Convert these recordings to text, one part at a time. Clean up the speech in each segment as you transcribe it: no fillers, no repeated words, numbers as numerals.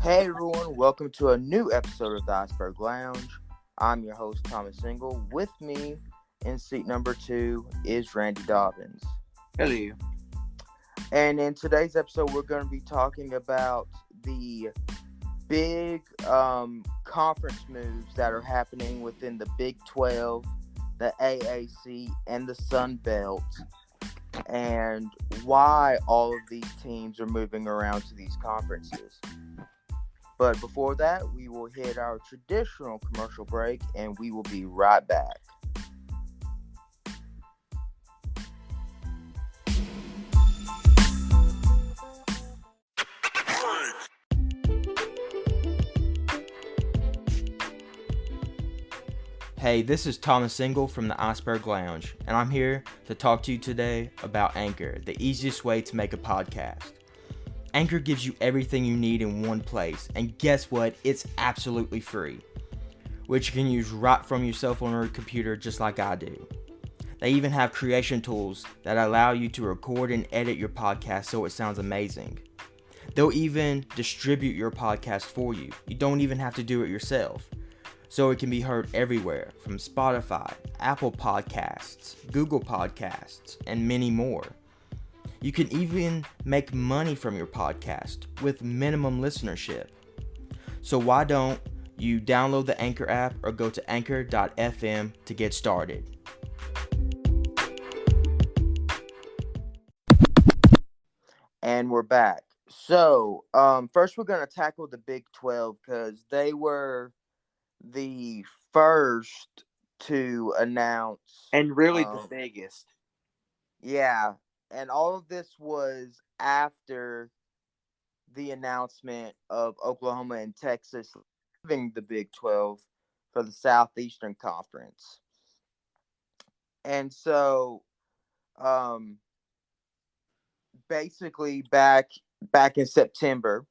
Hey everyone, welcome to a new episode of the Iceberg Lounge. I'm your host, Thomas Single. With me in seat number 2 is Randy Dobbins. Hello. And in today's episode, we're going to be talking about the big conference moves that are happening within the Big 12, the AAC, and the Sun Belt, and why all of these teams are moving around to these conferences. But before that, we will hit our traditional commercial break, and we will be right back. Hey, this is Thomas Single from the Iceberg Lounge, and I'm here to talk to you today about Anchor, the easiest way to make a podcast. Anchor gives you everything you need in one place, and guess what? It's absolutely free, which you can use right from your cell phone or computer just like I do. They even have creation tools that allow you to record and edit your podcast so it sounds amazing. They'll even distribute your podcast for you. You don't even have to do it yourself. So it can be heard everywhere, from Spotify, Apple Podcasts, Google Podcasts, and many more. You can even make money from your podcast with minimum listenership. So why don't you download the Anchor app or go to anchor.fm to get started. And we're back. So, first we're going to tackle the Big 12 because they were the first to announce. And really the biggest. Yeah. And all of this was after the announcement of Oklahoma and Texas leaving the Big 12 for the Southeastern Conference. And so, basically back in September,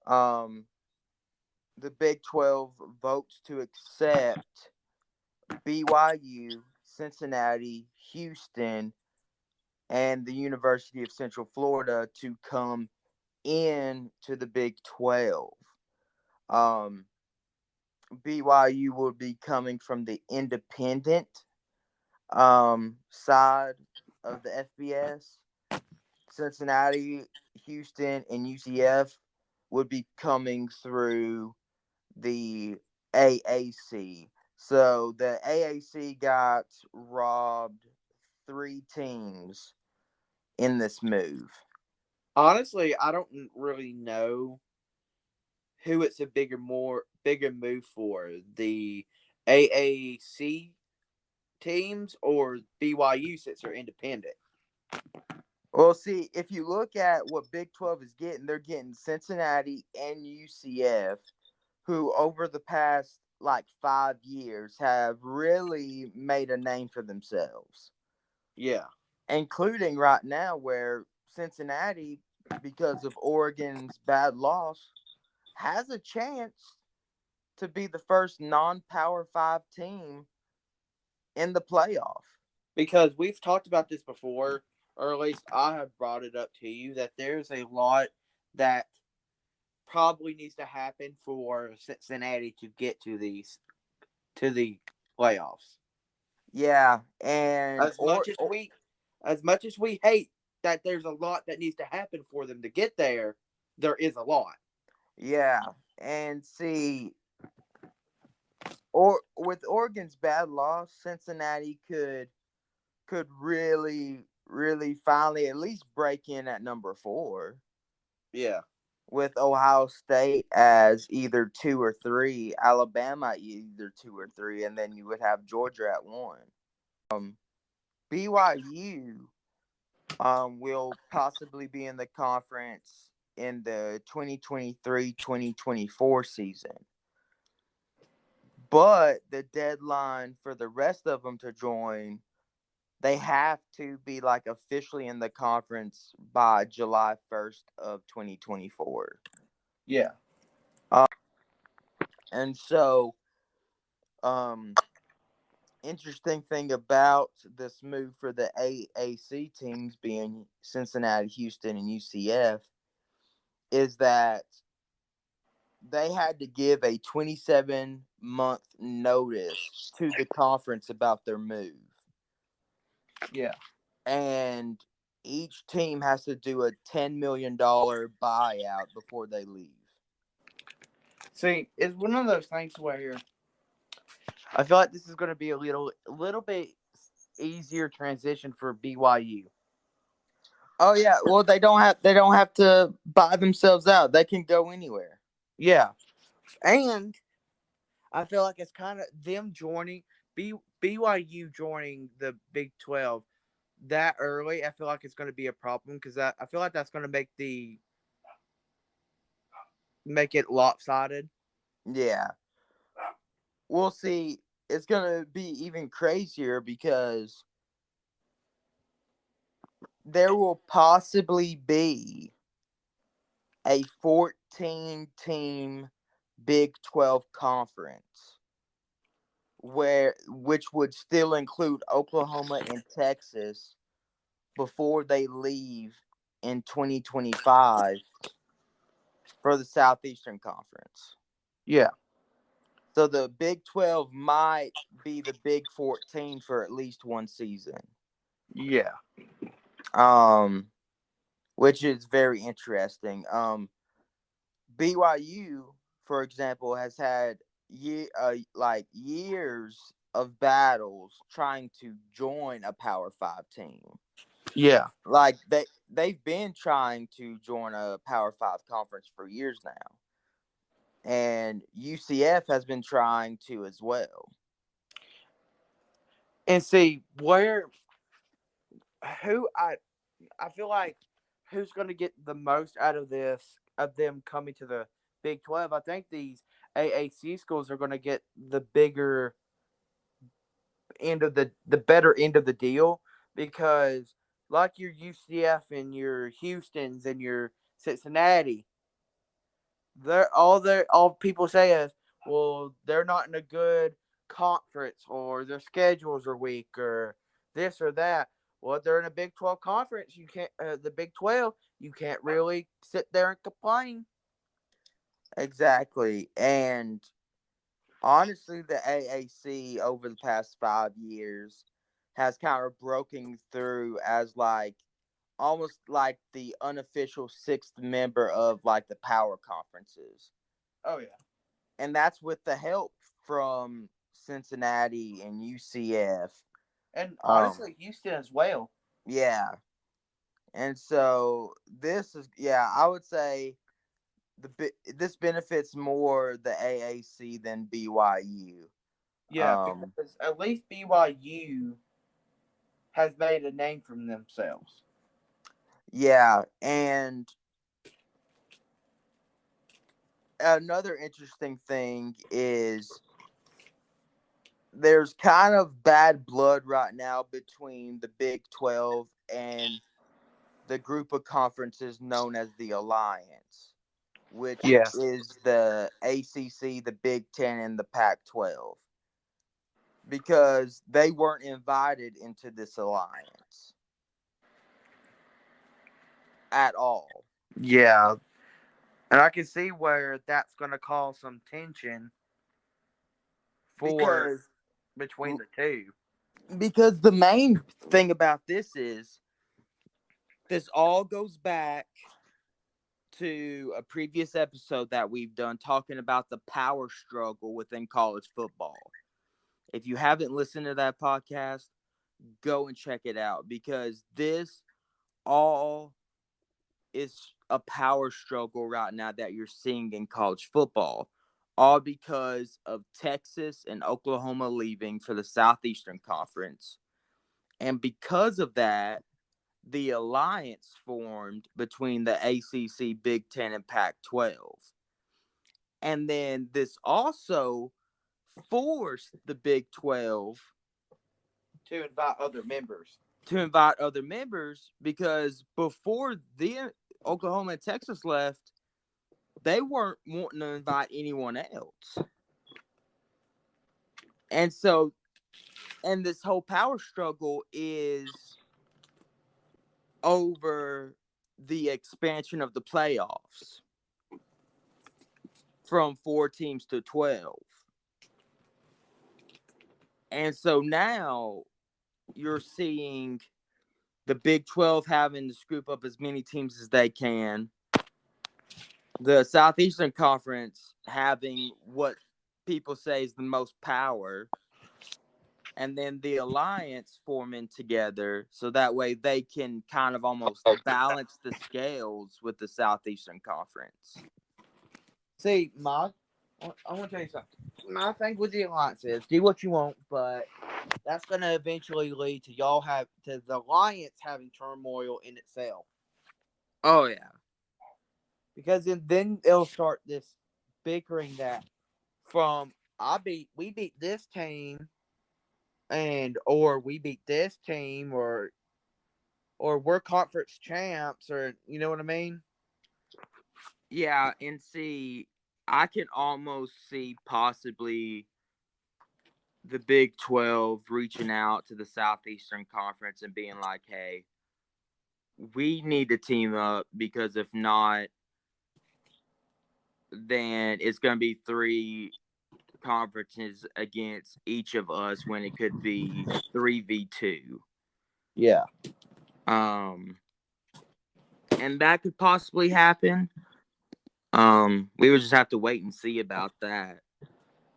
the Big 12 votes to accept BYU, Cincinnati, Houston, and the University of Central Florida to come into the Big 12. BYU will be coming from the independent side of the FBS. Cincinnati, Houston, and UCF would be coming through the AAC. So the AAC got robbed 3 teams in this move. Honestly, I don't really know who it's a bigger move for, the AAC teams or BYU since they're independent. Well, see, if you look at what Big 12 is getting, they're getting Cincinnati and UCF, who over the past 5 years have really made a name for themselves. Yeah. Including right now where Cincinnati, because of Oregon's bad loss, has a chance to be the first non-Power 5 team in the playoff. Because we've talked about this before, or at least I have brought it up to you, that there's a lot that probably needs to happen for Cincinnati to get to the playoffs. Yeah, and as much as we hate that there's a lot that needs to happen for them to get there, there is a lot. Yeah, and see, with Oregon's bad loss, Cincinnati could really finally at least break in at number 4. Yeah. With Ohio State as either 2 or 3, Alabama either 2 or 3, and then you would have Georgia at 1. BYU will possibly be in the conference in the 2023-2024 season. But the deadline for the rest of them to join, they have to be officially in the conference by July 1st of 2024. Yeah. And so, interesting thing about this move for the AAC teams being Cincinnati, Houston, and UCF is that they had to give a 27-month notice to the conference about their move. Yeah. And each team has to do a $10 million buyout before they leave. See, it's one of those things where I feel like this is going to be a little bit easier transition for BYU. Oh yeah, well they don't have to buy themselves out. They can go anywhere. Yeah, and I feel like it's kind of them joining BYU joining the Big 12 that early. I feel like it's going to be a problem because I feel like that's going to make it lopsided. Yeah. We'll see. It's going to be even crazier because there will possibly be a 14-team Big 12 conference which would still include Oklahoma and Texas before they leave in 2025 for the Southeastern Conference. Yeah. So the Big 12 might be the Big 14 for at least one season. Yeah. Which is very interesting. BYU, for example, has had years of battles trying to join a Power 5 team. Yeah. Like they've been trying to join a Power 5 conference for years now. And UCF has been trying to as well. And see who I feel like who's going to get the most out of this of them coming to the Big 12. I think these AAC schools are going to get the bigger end of the better end of the deal because like your UCF and your Houston's and your Cincinnati, all people say is, well, they're not in a good conference or their schedules are weak or this or that. Well, they're in a Big 12 conference. You can't the Big 12. You can't really sit there and complain. Exactly. And honestly, the AAC over the past 5 years has kind of broken through as almost like the unofficial sixth member of like the power conferences. Oh yeah. And that's with the help from Cincinnati and UCF. And honestly, Houston as well. Yeah. And so this is, I would say this benefits more the AAC than BYU. Yeah, because at least BYU has made a name for themselves. Yeah, and another interesting thing is there's kind of bad blood right now between the Big 12 and the group of conferences known as the Alliance, which is the ACC, the Big 10, and the Pac-12, because they weren't invited into this alliance at all. Yeah, and I can see where that's going to cause some tension between the two. Because the main thing about this is this all goes back to a previous episode that we've done talking about the power struggle within college football. If you haven't listened to that podcast, go and check it out, because this all is a power struggle right now that you're seeing in college football, all because of Texas and Oklahoma leaving for the Southeastern Conference. And because of that, the alliance formed between the ACC, Big 10, and Pac-12. And then this also forced the Big 12 to invite other members. Because before the Oklahoma and Texas left, they weren't wanting to invite anyone else. And so, and this whole power struggle is over the expansion of the playoffs. from 4 teams to 12. And so now you're seeing the Big 12 having to scoop up as many teams as they can. The Southeastern Conference having what people say is the most power. And then the Alliance forming together so that way they can kind of almost balance the scales with the Southeastern Conference. See, I want to tell you something. My thing with the Alliance is do what you want, but that's going to eventually lead to the Alliance having turmoil in itself. Oh, yeah. Because then it'll start this bickering that from we beat this team or we beat this team or we're conference champs or you know what I mean? Yeah, and see, I can almost see possibly the Big 12 reaching out to the Southeastern Conference and being like, hey, we need to team up because if not, then it's going to be 3 conferences against each of us when it could be 3v2. Yeah. And that could possibly happen. We would just have to wait and see about that.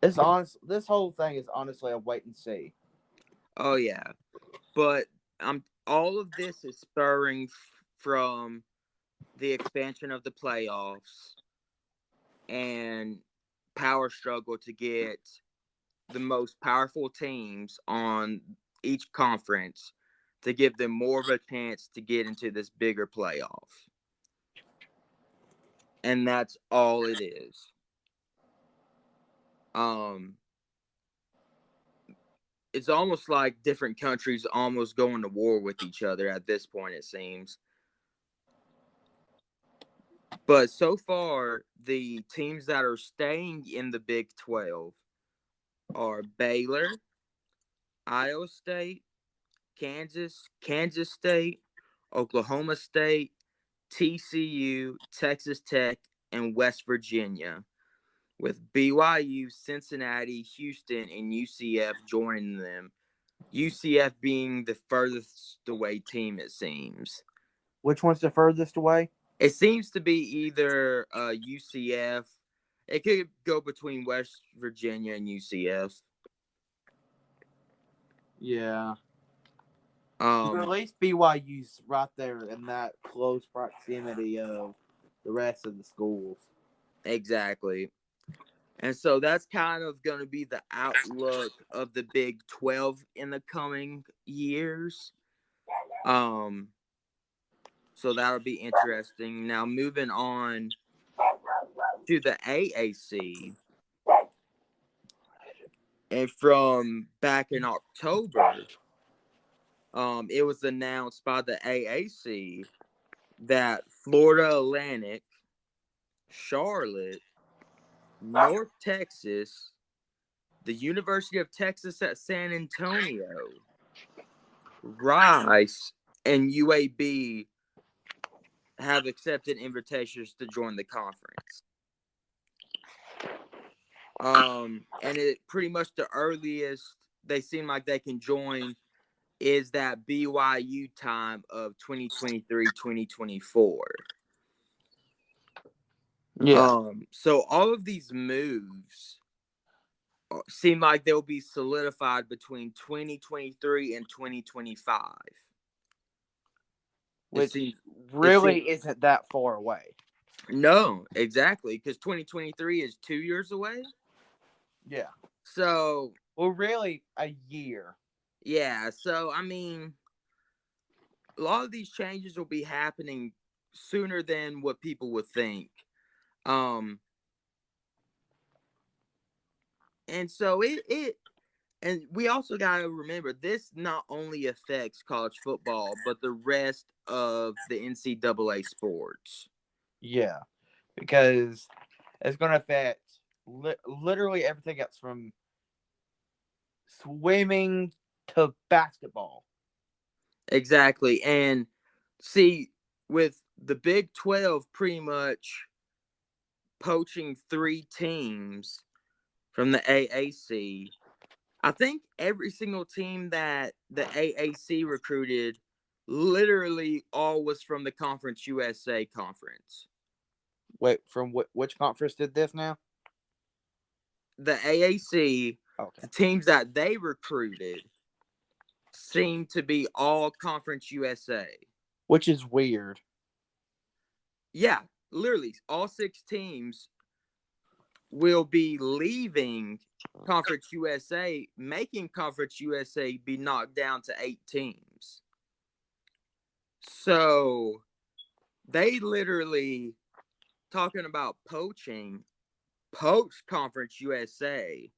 This whole thing is honestly a wait and see. Oh yeah. But all of this is spurring from the expansion of the playoffs and power struggle to get the most powerful teams on each conference to give them more of a chance to get into this bigger playoff. And that's all it is. It's almost like different countries almost going to war with each other at this point, it seems. But so far, the teams that are staying in the Big 12 are Baylor, Iowa State, Kansas State, Oklahoma State, TCU, Texas Tech, and West Virginia, with BYU, Cincinnati, Houston, and UCF joining them. UCF being the furthest away team, it seems. Which one's the furthest away? It seems to be either UCF. It could go between West Virginia and UCF. Yeah. Or at least BYU's right there in that close proximity of the rest of the schools. Exactly. And so that's kind of going to be the outlook of the Big 12 in the coming years. So that'll be interesting. Now, moving on to the AAC. And from back in October, it was announced by the AAC that Florida Atlantic, Charlotte, North Texas, the University of Texas at San Antonio, Rice, and UAB have accepted invitations to join the conference. And it pretty much the earliest they seem like they can join is that BYU time of 2023-2024. Yeah. So all of these moves seem like they'll be solidified between 2023 and 2025. Which really isn't that far away. No, exactly, because 2023 is 2 years away. Yeah. So, well, really, a year. Yeah. So, I mean, a lot of these changes will be happening sooner than what people would think. And so and we also got to remember this not only affects college football, but the rest of the NCAA sports. Yeah, because it's going to affect literally everything else from swimming to basketball. Exactly. And see, with the Big 12 pretty much poaching 3 teams from the AAC. I think every single team that the AAC recruited literally all was from the Conference USA conference. Wait, from which conference did this now? The AAC, Okay. the teams that they recruited seem to be all Conference USA. Which is weird. Yeah, literally, all 6 teams will be leaving Conference USA, making Conference USA be knocked down to 8 teams. So they literally, talking about poaching, poached Conference USA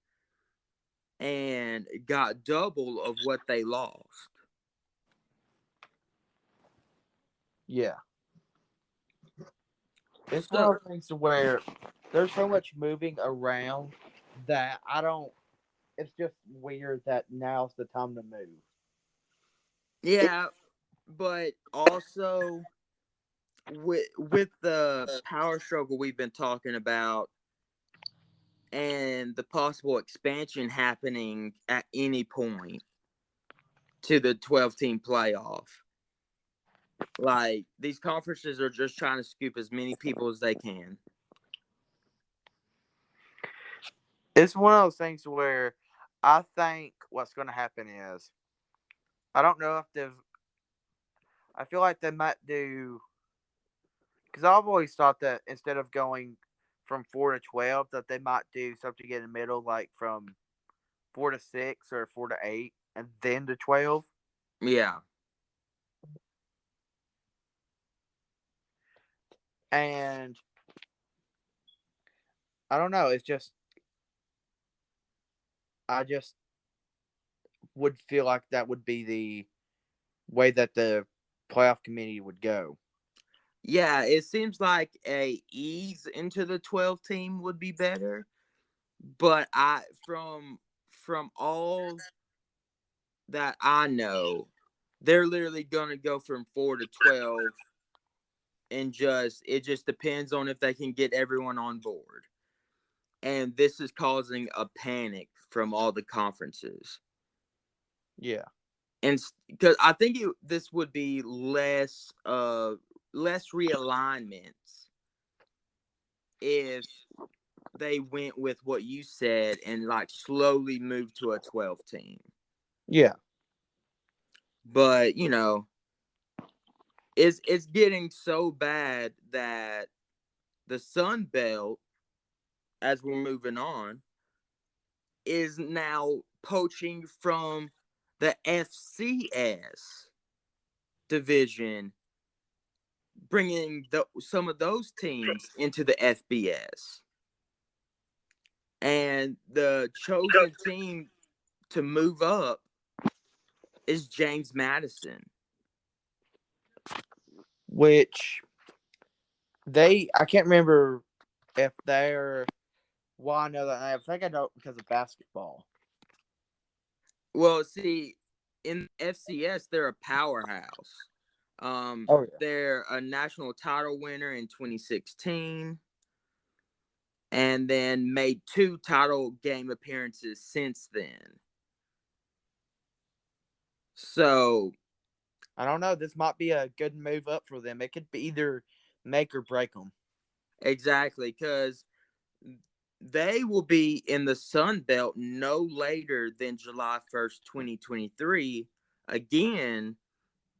and got double of what they lost. Yeah. It's one of those things where there's so much moving around that I don't. It's just weird that now's the time to move. Yeah, but also with the power struggle we've been talking about and the possible expansion happening at any point to the 12-team playoff. Like, these conferences are just trying to scoop as many people as they can. It's one of those things where I think what's going to happen is I don't know if they've. I feel like they might do because I've always thought that instead of going from 4 to 12, that they might do something in the middle, like from 4 to 6 or 4 to 8, and then to 12. Yeah. And I don't know. It's just I just would feel like that would be the way that the playoff committee would go. Yeah, it seems like a ease into the 12 team would be better. But from all that I know, they're literally gonna go from 4 to 12, and it just depends on if they can get everyone on board. And this is causing a panic from all the conferences. Yeah. And because I think this would be less realignments if they went with what you said and like slowly moved to a 12 team. Yeah. But it's getting so bad that the Sun Belt, as we're moving on, is now poaching from the FCS division, bringing some of those teams into the FBS. And the chosen team to move up is James Madison. Which I can't remember if they're. Well, I know that. I think I know because of basketball. Well, see, in FCS, they're a powerhouse. They're a national title winner in 2016, and then made 2 title game appearances since then. So I don't know. This might be a good move up for them. It could be either make or break them. exactly, because they will be in the Sun Belt no later than July 1st, 2023, again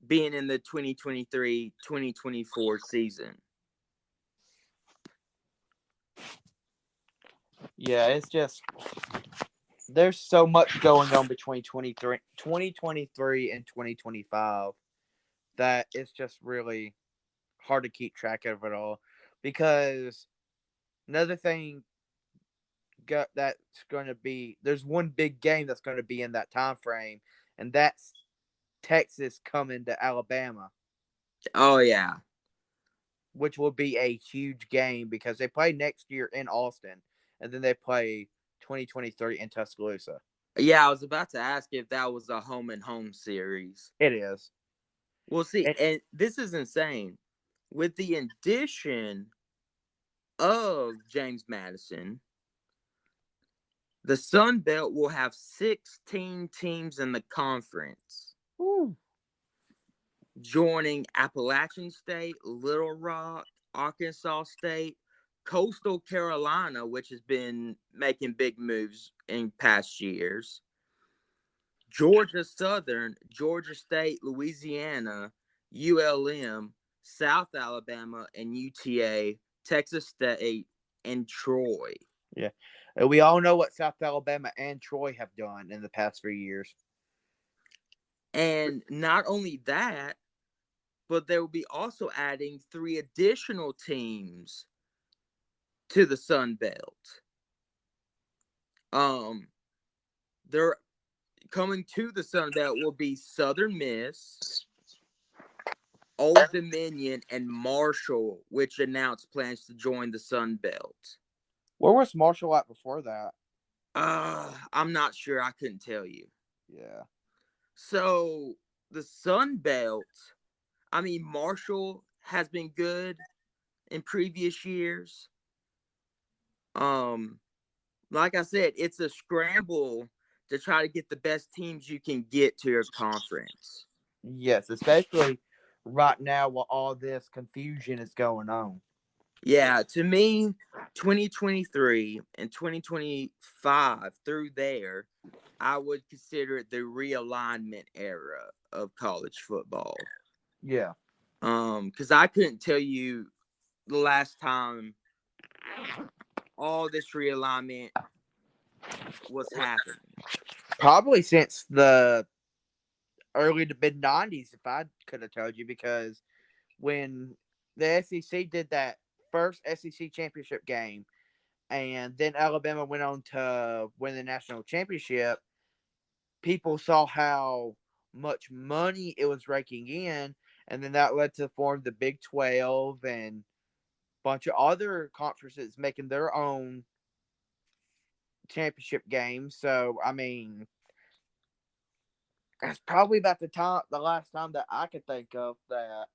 being in the 2023-2024 season. Yeah, it's just there's so much going on between 2023 and 2025 that it's just really hard to keep track of it all. Because another thing that's going to be there's one big game that's going to be in that time frame, and that's Texas coming to Alabama. Oh yeah, which will be a huge game because they play next year in Austin, and then they play 2023 in Tuscaloosa. Yeah, I was about to ask if that was a home and home series. It is. Well, see, and this is insane. With the addition of James Madison, the Sun Belt will have 16 teams in the conference, joining Appalachian State, Little Rock, Arkansas State, Coastal Carolina, which has been making big moves in past years, Georgia Southern, Georgia State, Louisiana, ULM, South Alabama, and UTA, Texas State, and Troy. Yeah. We all know what South Alabama and Troy have done in the past few years. And not only that, but they will be also adding 3 additional teams to the Sun Belt. They're coming to the Sun Belt will be Southern Miss, Old Dominion, and Marshall, which announced plans to join the Sun Belt. Where was Marshall at before that? I'm not sure. I couldn't tell you. Yeah. So the Sun Belt, I mean, Marshall has been good in previous years. Like I said, it's a scramble to try to get the best teams you can get to your conference. Yes, especially right now while all this confusion is going on. Yeah, to me, 2023 and 2025 through there, I would consider it the realignment era of college football. Yeah. Because I couldn't tell you the last time all this realignment was happening. Probably since the early to mid 90s, if I could have told you, because when the SEC did that first SEC championship game, and then Alabama went on to win the national championship, people saw how much money it was raking in, and then that led to form the Big 12 and a bunch of other conferences making their own championship games. So, I mean, that's probably about the last time that I could think of that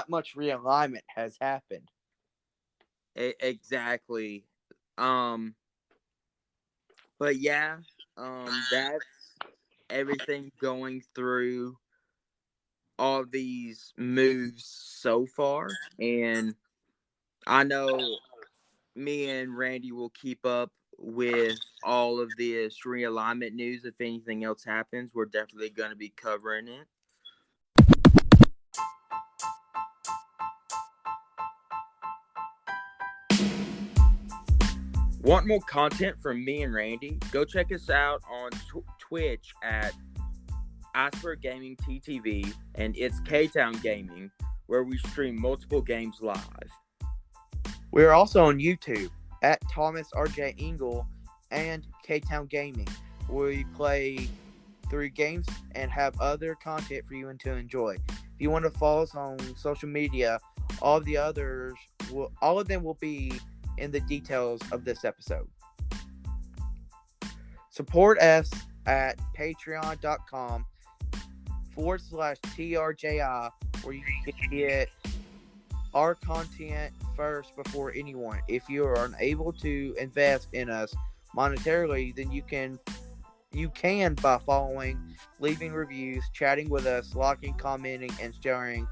much realignment has happened. Exactly. But yeah, that's everything going through all these moves so far. And I know me and Randy will keep up with all of this realignment news. If anything else happens, we're definitely going to be covering it. Want more content from me and Randy? Go check us out on Twitch at Iceberg Gaming TTV and Itsktowngaming, where we stream multiple games live. We're also on YouTube at Thomas RJ Engel and K-Town-Gaming, where we play 3 games and have other content for you to enjoy. If you want to follow us on social media, all of them will be in the details of this episode. Support us at patreon.com/TRJI, where you can get our content first before anyone. If you are unable to invest in us monetarily, then you can by following, leaving reviews, chatting with us, liking, commenting, and sharing.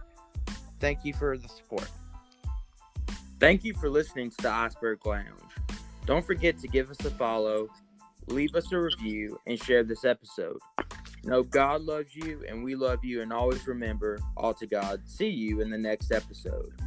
Thank you for the support. Thank you for listening to the Iceberg Lounge. Don't forget to give us a follow, leave us a review, and share this episode. Know God loves you, and we love you, and always remember, all to God. See you in the next episode.